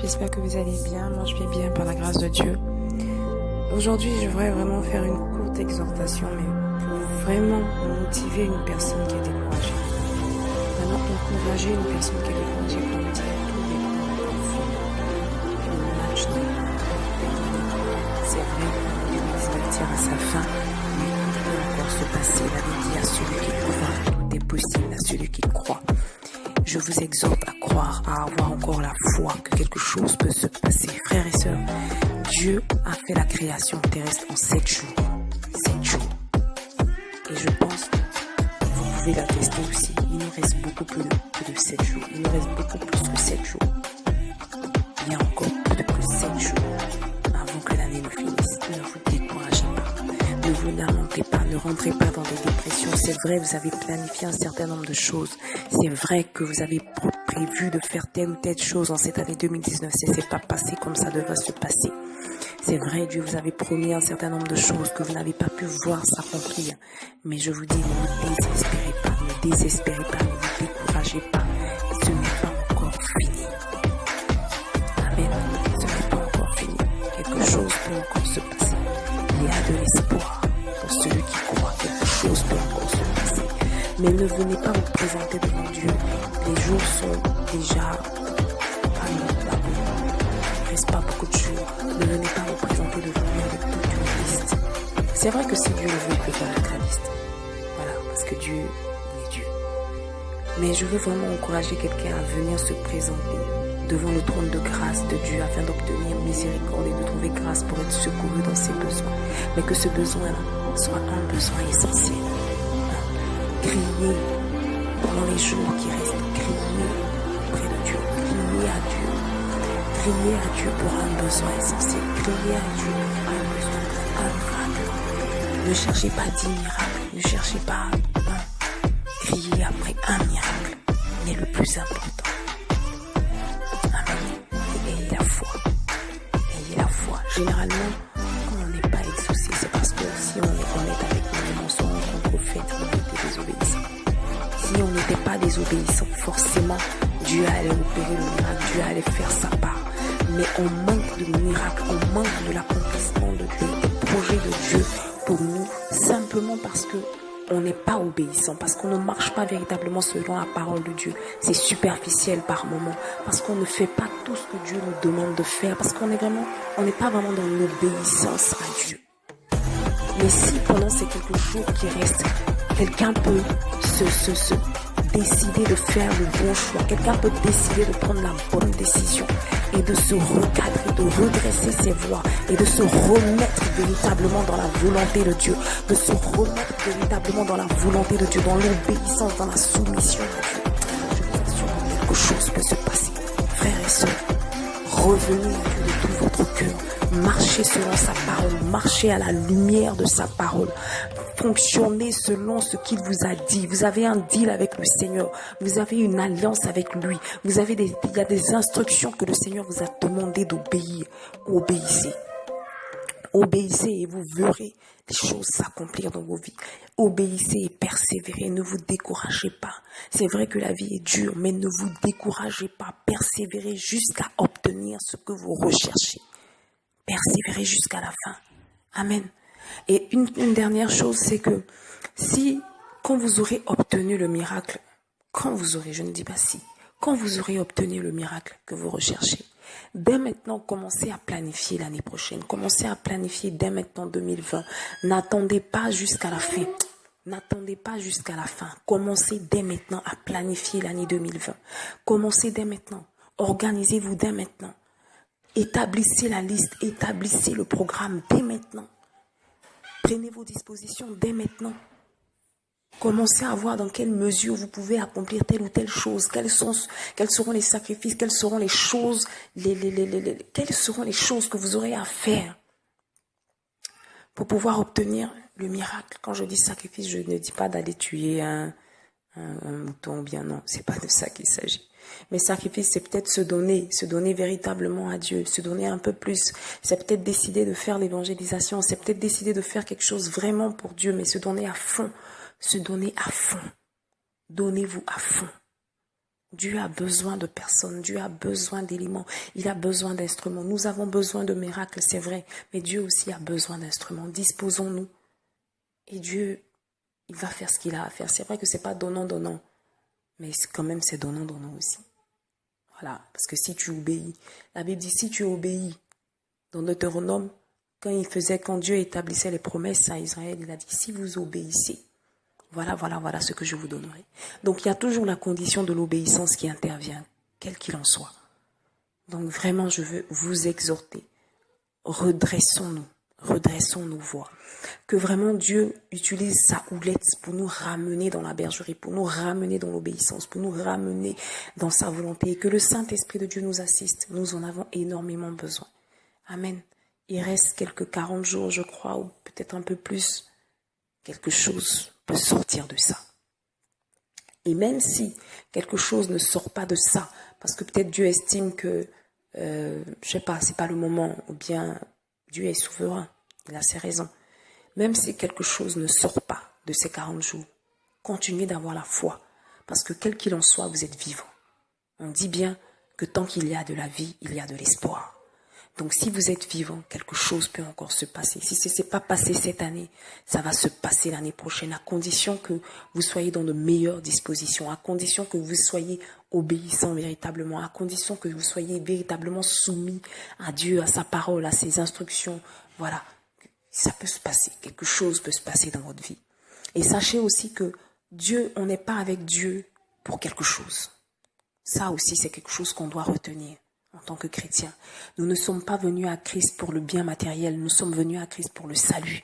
j'espère que vous allez bien. Moi, je vais bien par la grâce de Dieu. Aujourd'hui, je voudrais vraiment faire une courte exhortation, mais pour vraiment motiver une personne qui est découragée. Vraiment encourager une personne qui est découragée pour lui dire tout le match. C'est vrai que l'Église va tire à sa fin, mais tout peut encore se passer. La Bible dit à celui qui croit, tout est possible à celui qui croit. Je vous exhorte à croire, à avoir encore la foi que quelque chose peut se passer. Frères et sœurs, Dieu a fait la création terrestre en 7 jours. 7 jours. Et je pense que vous pouvez l'attester aussi. Il nous reste beaucoup plus que de 7 jours. Il nous reste beaucoup plus que 7 jours. Il y a encore plus que 7 jours avant que l'année ne finisse. Ne vous découragez pas. Ne vous lamentez pas. Ne rentrez pas dans des dépressions. C'est vrai, vous avez planifié un certain nombre de choses. C'est vrai que vous avez prévu de faire telle ou telle chose en cette année 2019. C'est pas passé comme ça devrait se passer. C'est vrai, Dieu vous avait promis un certain nombre de choses que vous n'avez pas pu voir s'accomplir. Mais je vous dis, ne désespérez pas, ne désespérez pas, ne vous découragez pas. Ce n'est pas encore fini. Amen. Ce n'est pas encore fini. Quelque chose peut encore se passer. Il y a de l'espoir pour celui qui croit. Quelque chose peut encore se passer. Mais ne venez pas vous présenter devant Dieu. Les jours sont déjà à nous. Il ne reste pas beaucoup de jours. Ne venez pas vous présenter devant lui avec toute une liste. C'est vrai que si Dieu le veut, il peut faire toute la liste. Voilà, parce que Dieu est Dieu. Mais je veux vraiment encourager quelqu'un à venir se présenter devant le trône de grâce de Dieu afin d'obtenir miséricorde et de trouver grâce pour être secouru dans ses besoins. Mais que ce besoin-là soit un besoin essentiel. Criez pendant les jours qui restent. Criez auprès de Dieu. Criez à Dieu. Criez à Dieu pour un besoin essentiel. Criez à Dieu pour un besoin, pour un miracle. Ne cherchez pas 10 miracles. Ne cherchez pas un. Criez après un miracle. Mais le plus important. Amen. Ayez la foi. Ayez la foi. Généralement, quand on n'est pas exaucé, c'est parce que si on est honnête avec nous, on se rend compte au fait qu'on était désobéissants. Si on n'était pas désobéissants, forcément, Dieu allait opérer le miracle. Dieu allait faire sa part. Mais on manque de miracles, on manque de l'accomplissement de Dieu, des projets de Dieu pour nous, simplement parce que on n'est pas obéissant, parce qu'on ne marche pas véritablement selon la parole de Dieu. C'est superficiel par moments, parce qu'on ne fait pas tout ce que Dieu nous demande de faire, parce qu'on n'est pas vraiment dans l'obéissance à Dieu. Mais si pendant ces quelques jours qui restent, quelqu'un peut se décider de faire le bon choix, quelqu'un peut décider de prendre la bonne décision et de se recadrer, de redresser ses voies et de se remettre véritablement dans la volonté de Dieu, de se remettre véritablement dans la volonté de Dieu, dans l'obéissance, dans la soumission à Dieu. Je vous assure que quelque chose peut se passer. Frères et sœurs, revenez à Dieu de tout votre cœur. Marchez selon sa parole, marchez à la lumière de sa parole. Fonctionnez selon ce qu'il vous a dit. Vous avez un deal avec le Seigneur. Vous avez une alliance avec lui. Il y a des instructions que le Seigneur vous a demandé d'obéir. Obéissez. Obéissez et vous verrez les choses s'accomplir dans vos vies. Obéissez et persévérez. Ne vous découragez pas. C'est vrai que la vie est dure, mais ne vous découragez pas. Persévérez jusqu'à obtenir ce que vous recherchez. Persévérez jusqu'à la fin. Amen. Et une dernière chose, c'est que quand vous aurez obtenu le miracle, je ne dis pas si, quand vous aurez obtenu le miracle que vous recherchez, dès maintenant, commencez à planifier l'année prochaine. Commencez à planifier dès maintenant 2020. N'attendez pas jusqu'à la fin. N'attendez pas jusqu'à la fin. Commencez dès maintenant à planifier l'année 2020. Commencez dès maintenant. Organisez-vous dès maintenant. Établissez la liste, établissez le programme dès maintenant. Prenez vos dispositions dès maintenant. Commencez à voir dans quelle mesure vous pouvez accomplir telle ou telle chose. Quels seront les sacrifices, quelles seront les choses, quelles seront les choses que vous aurez à faire pour pouvoir obtenir le miracle. Quand je dis sacrifice, je ne dis pas d'aller tuer un mouton, bien non, c'est pas de ça qu'il s'agit. Mais sacrifice, c'est peut-être se donner véritablement à Dieu, se donner un peu plus. C'est peut-être décider de faire l'évangélisation, c'est peut-être décider de faire quelque chose vraiment pour Dieu, mais se donner à fond. Se donner à fond. Donnez-vous à fond. Dieu a besoin de personnes, Dieu a besoin d'éléments, il a besoin d'instruments. Nous avons besoin de miracles, c'est vrai, mais Dieu aussi a besoin d'instruments. Disposons-nous. Et Dieu, il va faire ce qu'il a à faire. C'est vrai que c'est pas donnant, mais quand même c'est donnant aussi. Voilà, parce que si tu obéis, la Bible dit si tu obéis, dans Deutéronome, quand Dieu établissait les promesses à Israël, il a dit si vous obéissez, voilà ce que je vous donnerai. Donc il y a toujours la condition de l'obéissance qui intervient, quel qu'il en soit. Donc vraiment, je veux vous exhorter, redressons nos voix. Que vraiment Dieu utilise sa houlette pour nous ramener dans la bergerie, pour nous ramener dans l'obéissance, pour nous ramener dans sa volonté. Et que le Saint-Esprit de Dieu nous assiste. Nous en avons énormément besoin. Amen. Il reste quelques 40 jours, je crois, ou peut-être un peu plus. Quelque chose peut sortir de ça. Et même si quelque chose ne sort pas de ça, parce que peut-être Dieu estime que, je sais pas, c'est pas le moment, ou bien Dieu est souverain, il a ses raisons. Même si quelque chose ne sort pas de ces 40 jours, continuez d'avoir la foi, parce que quel qu'il en soit, vous êtes vivant. On dit bien que tant qu'il y a de la vie, il y a de l'espoir. Donc si vous êtes vivant, quelque chose peut encore se passer. Si ce n'est pas passé cette année, ça va se passer l'année prochaine, à condition que vous soyez dans de meilleures dispositions, à condition que vous soyez obéissant véritablement, à condition que vous soyez véritablement soumis à Dieu, à sa parole, à ses instructions. Voilà, ça peut se passer, quelque chose peut se passer dans votre vie. Et sachez aussi que Dieu, on n'est pas avec Dieu pour quelque chose. Ça aussi, c'est quelque chose qu'on doit retenir. En tant que chrétiens, nous ne sommes pas venus à Christ pour le bien matériel, nous sommes venus à Christ pour le salut.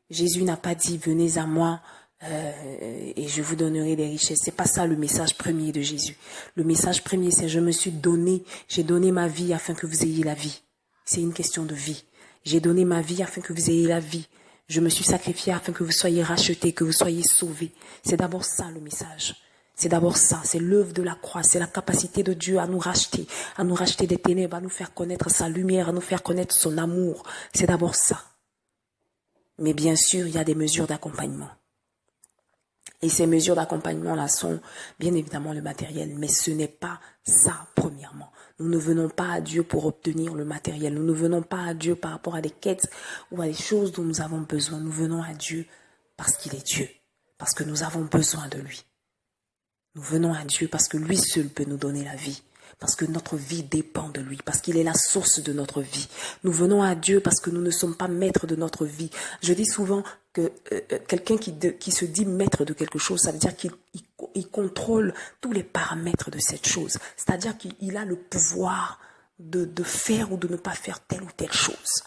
Jésus n'a pas dit venez à moi et je vous donnerai des richesses. C'est pas ça le message premier de Jésus. Le message premier, c'est je me suis donné, j'ai donné ma vie afin que vous ayez la vie. C'est une question de vie. J'ai donné ma vie afin que vous ayez la vie. Je me suis sacrifié afin que vous soyez rachetés, que vous soyez sauvés. C'est d'abord ça le message. C'est d'abord ça, c'est l'œuvre de la croix, c'est la capacité de Dieu à nous racheter des ténèbres, à nous faire connaître sa lumière, à nous faire connaître son amour. C'est d'abord ça. Mais bien sûr, il y a des mesures d'accompagnement. Et ces mesures d'accompagnement-là sont bien évidemment le matériel, mais ce n'est pas ça, premièrement. Nous ne venons pas à Dieu pour obtenir le matériel. Nous ne venons pas à Dieu par rapport à des quêtes ou à des choses dont nous avons besoin. Nous venons à Dieu parce qu'il est Dieu, parce que nous avons besoin de lui. Nous venons à Dieu parce que lui seul peut nous donner la vie, parce que notre vie dépend de lui, parce qu'il est la source de notre vie. Nous venons à Dieu parce que nous ne sommes pas maîtres de notre vie. Je dis souvent que quelqu'un qui se dit maître de quelque chose, ça veut dire qu'il contrôle tous les paramètres de cette chose. C'est-à-dire qu'il a le pouvoir de faire ou de ne pas faire telle ou telle chose.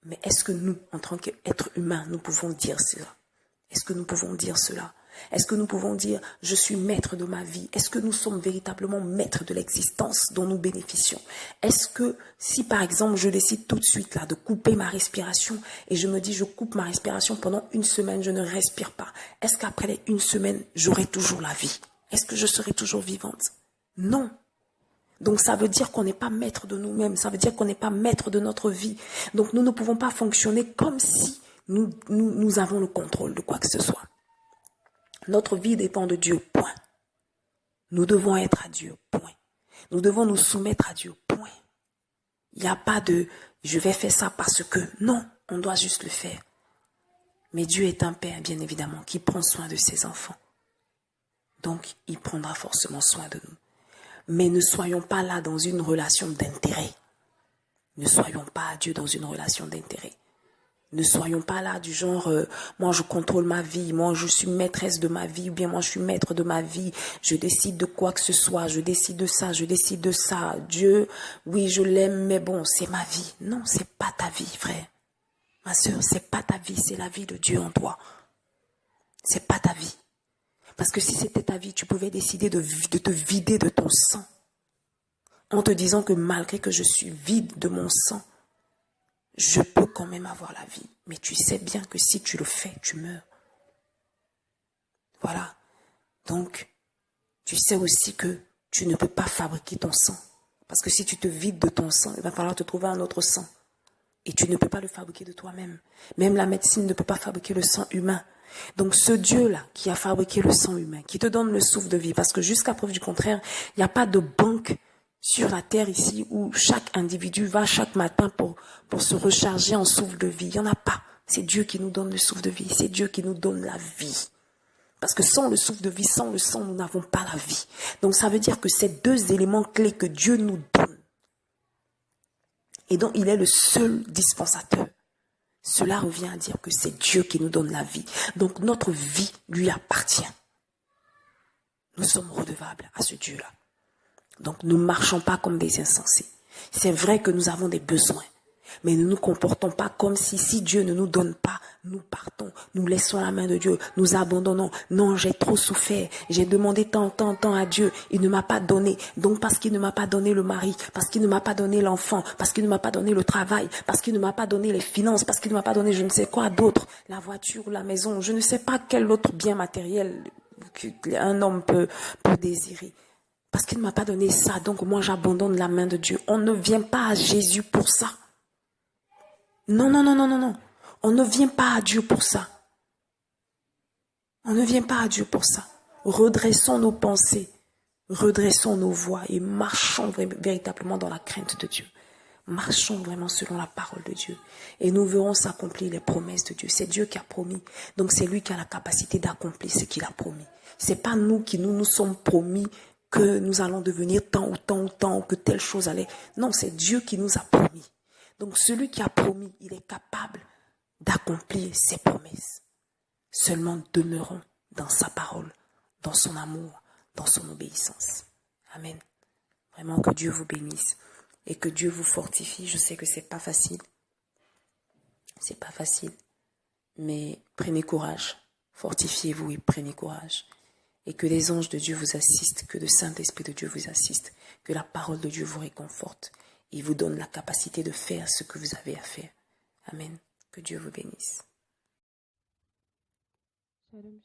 Mais est-ce que nous, en tant qu'êtres humains, nous pouvons dire cela? Est-ce que nous pouvons dire cela? Est-ce que nous pouvons dire « je suis maître de ma vie » ? Est-ce que nous sommes véritablement maîtres de l'existence dont nous bénéficions ? Est-ce que si par exemple je décide tout de suite là de couper ma respiration et je me dis je coupe ma respiration pendant une semaine, je ne respire pas, est-ce qu'après une semaine j'aurai toujours la vie ? Est-ce que je serai toujours vivante ? Non. Donc ça veut dire qu'on n'est pas maître de nous-mêmes, ça veut dire qu'on n'est pas maître de notre vie. Donc nous ne pouvons pas fonctionner comme si nous avons le contrôle de quoi que ce soit. Notre vie dépend de Dieu, point. Nous devons être à Dieu, point. Nous devons nous soumettre à Dieu, point. Il n'y a pas de « je vais faire ça parce que ». Non, on doit juste le faire. Mais Dieu est un Père, bien évidemment, qui prend soin de ses enfants. Donc, il prendra forcément soin de nous. Mais ne soyons pas là dans une relation d'intérêt. Ne soyons pas à Dieu dans une relation d'intérêt. Ne soyons pas là du genre moi je contrôle ma vie, moi je suis maîtresse de ma vie, ou bien moi je suis maître de ma vie, je décide de quoi que ce soit, je décide de ça, je décide de ça. Dieu, oui je l'aime, mais bon c'est ma vie. Non, c'est pas ta vie, frère. Ma soeur, c'est pas ta vie, c'est la vie de Dieu en toi. C'est pas ta vie. Parce que si c'était ta vie, tu pouvais décider de te vider de ton sang. En te disant que malgré que je suis vide de mon sang, je peux quand même avoir la vie. Mais tu sais bien que si tu le fais, tu meurs. Voilà. Donc, tu sais aussi que tu ne peux pas fabriquer ton sang. Parce que si tu te vides de ton sang, il va falloir te trouver un autre sang. Et tu ne peux pas le fabriquer de toi-même. Même la médecine ne peut pas fabriquer le sang humain. Donc ce Dieu-là qui a fabriqué le sang humain, qui te donne le souffle de vie, parce que jusqu'à preuve du contraire, il n'y a pas de banque sur la terre ici où chaque individu va chaque matin pour se recharger en souffle de vie. Il n'y en a pas. C'est Dieu qui nous donne le souffle de vie. C'est Dieu qui nous donne la vie. Parce que sans le souffle de vie, sans le sang, nous n'avons pas la vie. Donc ça veut dire que ces deux éléments clés que Dieu nous donne, et dont il est le seul dispensateur, cela revient à dire que c'est Dieu qui nous donne la vie. Donc notre vie lui appartient. Nous sommes redevables à ce Dieu-là. Donc ne marchons pas comme des insensés. C'est vrai que nous avons des besoins, mais ne nous comportons pas comme si Dieu ne nous donne pas, nous partons, nous laissons la main de Dieu, nous abandonnons. Non, j'ai trop souffert, j'ai demandé tant à Dieu, il ne m'a pas donné. Donc parce qu'il ne m'a pas donné le mari, parce qu'il ne m'a pas donné l'enfant, parce qu'il ne m'a pas donné le travail, parce qu'il ne m'a pas donné les finances, parce qu'il ne m'a pas donné je ne sais quoi d'autre, la voiture, la maison, je ne sais pas quel autre bien matériel qu'un homme peut désirer. Parce qu'il ne m'a pas donné ça, donc moi j'abandonne la main de Dieu. On ne vient pas à Jésus pour ça. Non. On ne vient pas à Dieu pour ça. On ne vient pas à Dieu pour ça. Redressons nos pensées, redressons nos voies et marchons véritablement dans la crainte de Dieu. Marchons vraiment selon la parole de Dieu. Et nous verrons s'accomplir les promesses de Dieu. C'est Dieu qui a promis. Donc c'est lui qui a la capacité d'accomplir ce qu'il a promis. C'est pas nous qui nous sommes promis que nous allons devenir tant, ou que telle chose allait. Non, c'est Dieu qui nous a promis. Donc celui qui a promis, il est capable d'accomplir ses promesses. Seulement demeurons dans sa parole, dans son amour, dans son obéissance. Amen. Vraiment que Dieu vous bénisse et que Dieu vous fortifie. Je sais que c'est pas facile. C'est pas facile. Mais prenez courage. Fortifiez-vous et prenez courage. Et que les anges de Dieu vous assistent, que le Saint-Esprit de Dieu vous assiste, que la parole de Dieu vous réconforte et vous donne la capacité de faire ce que vous avez à faire. Amen. Que Dieu vous bénisse. Shalom.